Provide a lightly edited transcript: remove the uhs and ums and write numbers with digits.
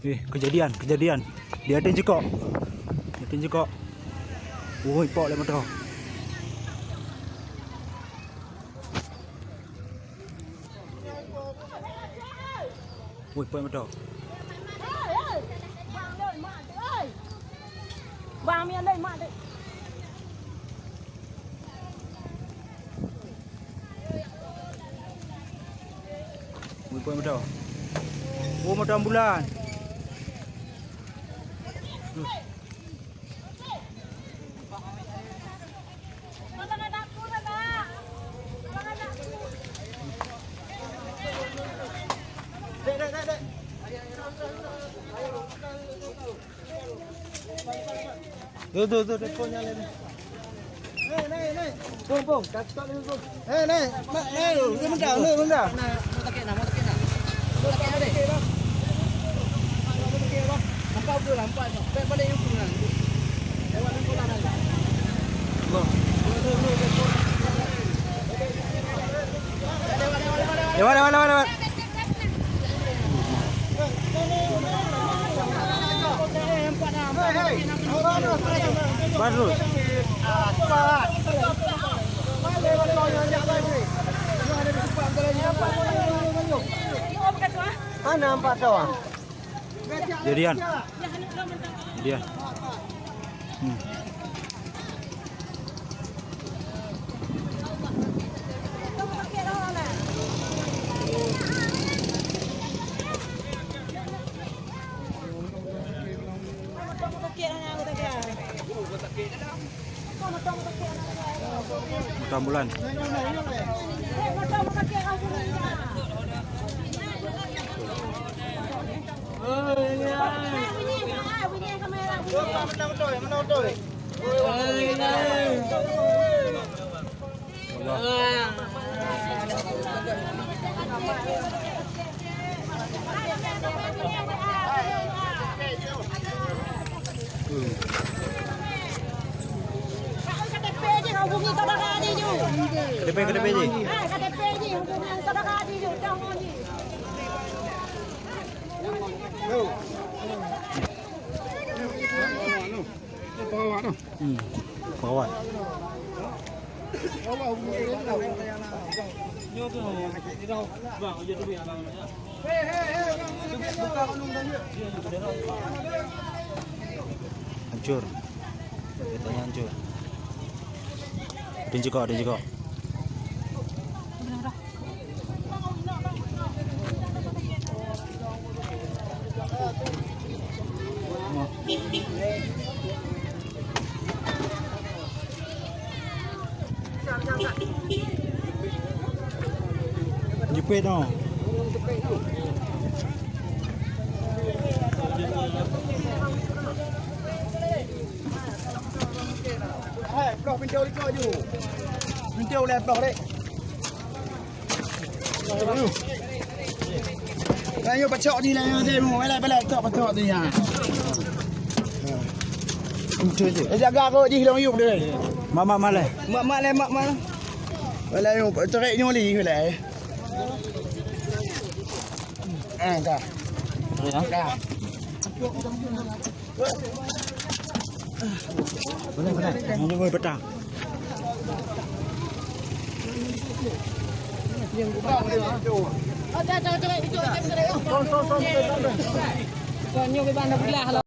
Kejadian. Dia ada juga. Oi, pok le motor. Oi, pok motor. Vàng miền đây mà đây. Oi, pok motor. Oh, motor ambulan. Tuh, teleponnya lên. Này. Bông, cắt lên bông. Này, bên đảo. Mau tak nak. Nampak tu nampak. Balik yang pulang. Lewat yang pulang dah. Lewat. Bagus. Nampak tu. Jadian. Motor ambulan. Hubungi saudara adik je. KTP je. KTP je hubungi saudara adik je. Jangan ni. Perawat. Hancur. Katanya hancur. Ada juga. Jepit no. Block pintu liko je. Pintu le block dek. Ayo pacok di lah dia mu. Balik tak pacok tu ya. Hancur je. Jaga kau di hilang yuk dia. Mak le. Mak le. Balik yuk tarik nyoli balik. Dah. Dah. Benar. Ngomong petang. Kau nyok ke bandar belah.